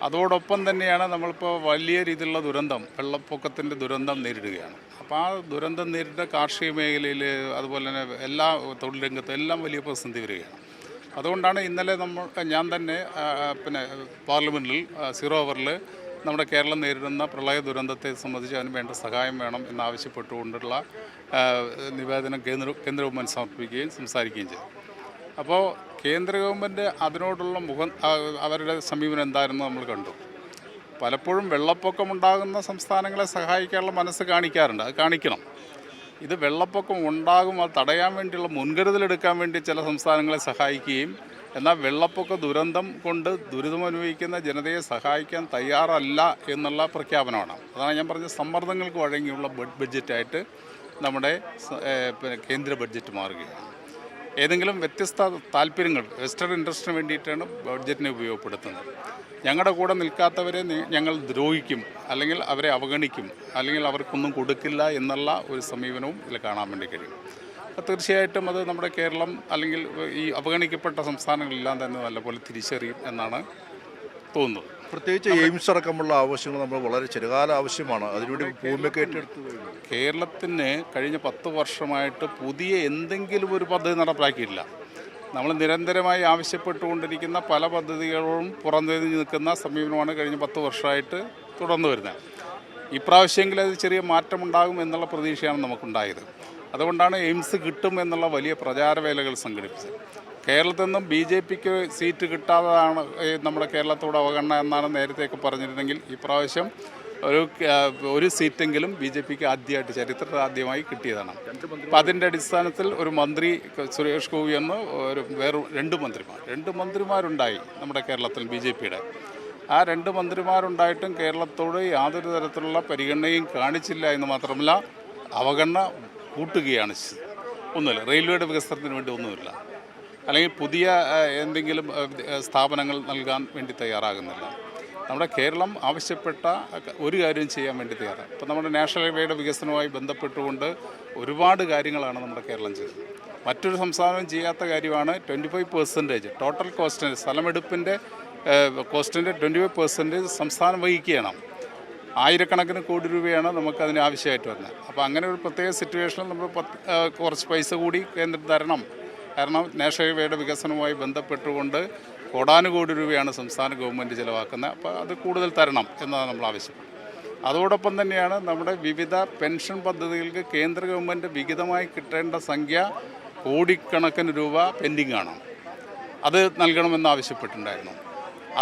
അതോടൊപ്പം തന്നെയാണ് നമ്മളിപ്പോൾ വലിയ രീതിയിലുള്ള ദുരന്തം, വെള്ളപ്പൊക്കത്തിൻ്റെ ദുരന്തം നേരിടുകയാണ്. അപ്പോൾ ആ ദുരന്തം നേരിട്ട കാർഷിക മേഖലയിൽ, അതുപോലെ തന്നെ എല്ലാ തൊഴിൽ രംഗത്തും എല്ലാം വലിയ പ്രതിസന്ധി വരികയാണ്. അതുകൊണ്ടാണ് ഇന്നലെ ഞാൻ തന്നെ പാർലമെൻറ്റിൽ സീറോ അവറിൽ നമ്മുടെ കേരളം നേരിടുന്ന പ്രളയ ദുരന്തത്തെ സംബന്ധിച്ച് അതിന് വേണ്ട സഹായം വേണം എന്നാവശ്യപ്പെട്ടുകൊണ്ടുള്ള നിവേദനം കേന്ദ്ര ഗവൺമെൻറ് സമർപ്പിക്കുകയും സംസാരിക്കുകയും ചെയ്തു. അപ്പോൾ കേന്ദ്ര ഗവൺമെൻറ് അതിനോടുള്ള അവരുടെ സമീപനം എന്തായിരുന്നു നമ്മൾ കണ്ടു. പലപ്പോഴും വെള്ളപ്പൊക്കമുണ്ടാകുന്ന സംസ്ഥാനങ്ങളെ സഹായിക്കാനുള്ള മനസ്സ് കാണിക്കാറുണ്ട്, അത് കാണിക്കണം. ഇത് വെള്ളപ്പൊക്കം ഉണ്ടാകും, അത് തടയാൻ വേണ്ടിയുള്ള മുൻകരുതലെടുക്കാൻ വേണ്ടി ചില സംസ്ഥാനങ്ങളെ സഹായിക്കുകയും, എന്നാൽ വെള്ളപ്പൊക്ക ദുരന്തം കൊണ്ട് ദുരിതമനുഭവിക്കുന്ന ജനതയെ സഹായിക്കാൻ തയ്യാറല്ല എന്നുള്ള പ്രഖ്യാപനമാണ്. അതാണ് ഞാൻ പറഞ്ഞ സമ്മർദ്ദങ്ങൾക്ക് വഴങ്ങിയുള്ള ബഡ്ജറ്റായിട്ട് നമ്മുടെ കേന്ദ്ര ബഡ്ജറ്റ് മാറുകയാണ്. ഏതെങ്കിലും വ്യത്യസ്ത താല്പര്യങ്ങൾ, വെസ്റ്റേൺ ഇൻട്രസ്റ്റിന് വേണ്ടിയിട്ടാണ് ബഡ്ജറ്റിനെ ഉപയോഗപ്പെടുത്തുന്നത്. ഞങ്ങളുടെ കൂടെ നിൽക്കാത്തവരെ ഞങ്ങൾ ദ്രോഹിക്കും, അല്ലെങ്കിൽ അവരെ അവഗണിക്കും, അല്ലെങ്കിൽ അവർക്കൊന്നും കൊടുക്കില്ല എന്നുള്ള ഒരു സമീപനവും ഇതിൽ കാണാൻ വേണ്ടി കഴിയും. തീർച്ചയായിട്ടും അത് നമ്മുടെ കേരളം അല്ലെങ്കിൽ ഈ അവഗണിക്കപ്പെട്ട സംസ്ഥാനങ്ങളെല്ലാം തന്നെ നല്ലപോലെ തിരിച്ചറിയും എന്നാണ് തോന്നുന്നത്. പ്രത്യേകിച്ച് എയിംസ് അടക്കമുള്ള ആവശ്യങ്ങൾ നമ്മൾ വളരെ ചെറുകാല ആവശ്യമാണ്. അതിനുവേണ്ടി ഭൂമിയൊക്കെ ഏറ്റെടുത്തു. കേരളത്തിന് കഴിഞ്ഞ 10 വർഷമായിട്ട് പുതിയ എന്തെങ്കിലും ഒരു പദ്ധതി നടപ്പാക്കിയിട്ടില്ല. നമ്മൾ നിരന്തരമായി ആവശ്യപ്പെട്ടുകൊണ്ടിരിക്കുന്ന പല പദ്ധതികളും പുറംതിരിഞ്ഞ് നിൽക്കുന്ന സമീപനമാണ് കഴിഞ്ഞ 10 വർഷമായിട്ട് തുടർന്നു വരുന്നത്. ഇപ്രാവശ്യമെങ്കിലും അത് ചെറിയ മാറ്റമുണ്ടാകും എന്നുള്ള പ്രതീക്ഷയാണ് നമുക്കുണ്ടായത്. അതുകൊണ്ടാണ് എയിംസ് കിട്ടും എന്നുള്ള വലിയ പ്രചാരവേലകൾ സംഘടിപ്പിച്ചത്. കേരളത്തിൽ നിന്നും BJPക്ക് സീറ്റ് കിട്ടാതാണ് നമ്മുടെ കേരളത്തോട് അവഗണന എന്നാണ് നേരത്തെയൊക്കെ പറഞ്ഞിരുന്നെങ്കിൽ, ഇപ്രാവശ്യം ഒരു സീറ്റെങ്കിലും BJPക്ക് ആദ്യമായിട്ട്, ചരിത്രത്തിൽ ആദ്യമായി കിട്ടിയതാണ്. അപ്പോൾ അതിൻ്റെ അടിസ്ഥാനത്തിൽ ഒരു മന്ത്രി സുരേഷ് ഗോപി എന്ന് വേറെ 2 മന്ത്രിമാരുണ്ടായി നമ്മുടെ കേരളത്തിൽ BJPയുടെ. ആ 2 മന്ത്രിമാരുണ്ടായിട്ടും കേരളത്തോട് യാതൊരു തരത്തിലുള്ള പരിഗണനയും കാണിച്ചില്ല എന്ന് മാത്രമല്ല, അവഗണന കൂട്ടുകയാണ്. ഒന്നുമില്ല, റെയിൽവേയുടെ വികസനത്തിന് വേണ്ടി ഒന്നുമില്ല, അല്ലെങ്കിൽ പുതിയ എന്തെങ്കിലും സ്ഥാപനങ്ങൾ നൽകാൻ വേണ്ടി തയ്യാറാകുന്നില്ല. നമ്മുടെ കേരളം ആവശ്യപ്പെട്ട ഒരു കാര്യം ചെയ്യാൻ വേണ്ടി തയ്യാറാണ്. ഇപ്പോൾ നമ്മുടെ നാഷണൽ ഹൈവേയുടെ വികസനവുമായി ബന്ധപ്പെട്ടുകൊണ്ട് ഒരുപാട് കാര്യങ്ങളാണ് നമ്മുടെ കേരളം ചെയ്തത്. മറ്റൊരു സംസ്ഥാനവും ചെയ്യാത്ത കാര്യമാണ് 25% ടോട്ടൽ കോസ്റ്റിൻ്റെ, സ്ഥലമെടുപ്പിൻ്റെ കോസ്റ്റിൻ്റെ 25% സംസ്ഥാനം വഹിക്കുകയാണ്. ആയിരക്കണക്കിന് കോടി രൂപയാണ് നമുക്കതിന് ആവശ്യമായിട്ട് വരുന്നത്. അപ്പോൾ അങ്ങനെ ഒരു പ്രത്യേക സിറ്റുവേഷനിൽ നമ്മൾ കുറച്ച് പൈസ കൂടി കേന്ദ്രം തരണം. കാരണം നാഷണൽ ഹൈവേയുടെ വികസനവുമായി ബന്ധപ്പെട്ടുകൊണ്ട് കോടാനുകോടി രൂപയാണ് സംസ്ഥാന ഗവൺമെൻറ് ചിലവാക്കുന്നത്. അപ്പോൾ അത് കൂടുതൽ തരണം എന്നതാണ് നമ്മൾ ആവശ്യപ്പെടുന്നത്. അതോടൊപ്പം തന്നെയാണ് നമ്മുടെ വിവിധ പെൻഷൻ പദ്ധതികൾക്ക് കേന്ദ്ര ഗവൺമെൻറ് വിഹിതമായി കിട്ടേണ്ട സംഖ്യ കോടിക്കണക്കിന് രൂപ പെൻഡിങ്ങാണ്. അത് നൽകണമെന്ന് ആവശ്യപ്പെട്ടിട്ടുണ്ടായിരുന്നു.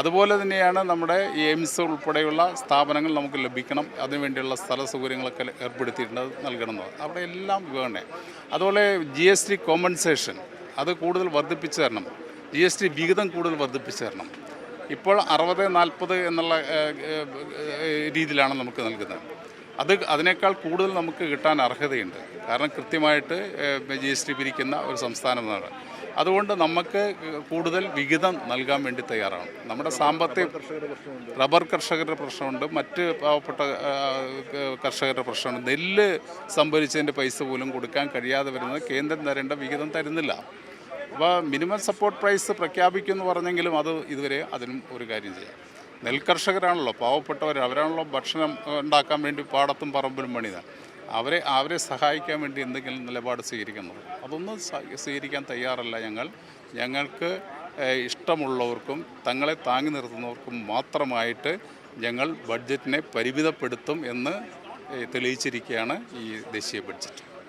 അതുപോലെ തന്നെയാണ് നമ്മുടെ എയിംസ് ഉൾപ്പെടെയുള്ള സ്ഥാപനങ്ങൾ നമുക്ക് ലഭിക്കണം, അതിനുവേണ്ടിയുള്ള സ്ഥല സൗകര്യങ്ങളൊക്കെ ഏർപ്പെടുത്തിയിട്ടുണ്ട്, അത് നൽകണമെന്ന്. അവിടെ എല്ലാം വിവരണ. അതുപോലെ GST കോമ്പൻസേഷൻ അത് കൂടുതൽ വർദ്ധിപ്പിച്ചു തരണം, GST വിഹിതം കൂടുതൽ വർദ്ധിപ്പിച്ചു തരണം. ഇപ്പോൾ 60-40 എന്നുള്ള രീതിയിലാണ് നമുക്ക് നൽകുന്നത്. അതിനേക്കാൾ കൂടുതൽ നമുക്ക് കിട്ടാൻ അർഹതയുണ്ട്. കാരണം കൃത്യമായിട്ട് GST പിരിക്കുന്ന ഒരു സംസ്ഥാനമാണ്. അതുകൊണ്ട് നമുക്ക് കൂടുതൽ വിഹിതം നൽകാൻ വേണ്ടി തയ്യാറാണ്. നമ്മുടെ റബ്ബർ കർഷകരുടെ പ്രശ്നമുണ്ട്, മറ്റ് പാവപ്പെട്ട കർഷകരുടെ പ്രശ്നമുണ്ട്. നെല്ല് സംഭരിച്ചതിൻ്റെ പൈസ പോലും കൊടുക്കാൻ കഴിയാതെ വരുന്നത് കേന്ദ്രം തരേണ്ട വിഹിതം തരുന്നില്ല. അപ്പോൾ മിനിമം സപ്പോർട്ട് പ്രൈസ് പ്രഖ്യാപിക്കുമെന്ന് പറഞ്ഞെങ്കിലും അത് ഇതുവരെ അതിനും ഒരു കാര്യം ചെയ്യാം. നെൽകർഷകരാണല്ലോ പാവപ്പെട്ടവർ, അവരാണല്ലോ ഭക്ഷണം ഉണ്ടാക്കാൻ വേണ്ടി പാടത്തും പറമ്പിലും പണിതാണ്. അവരെ സഹായിക്കാൻ വേണ്ടി എന്തെങ്കിലും നിലപാട് സ്വീകരിക്കുന്നത്, അതൊന്നും സ്വീകരിക്കാൻ തയ്യാറല്ല ഞങ്ങൾക്ക് ഇഷ്ടമുള്ളവർക്കും തങ്ങളെ താങ്ങി നിർത്തുന്നവർക്കും മാത്രമായിട്ട് ഞങ്ങൾ ബഡ്ജറ്റിനെ പരിമിതപ്പെടുത്തും എന്ന് തെളിയിച്ചിരിക്കുകയാണ് ഈ ദേശീയ ബഡ്ജറ്റ്.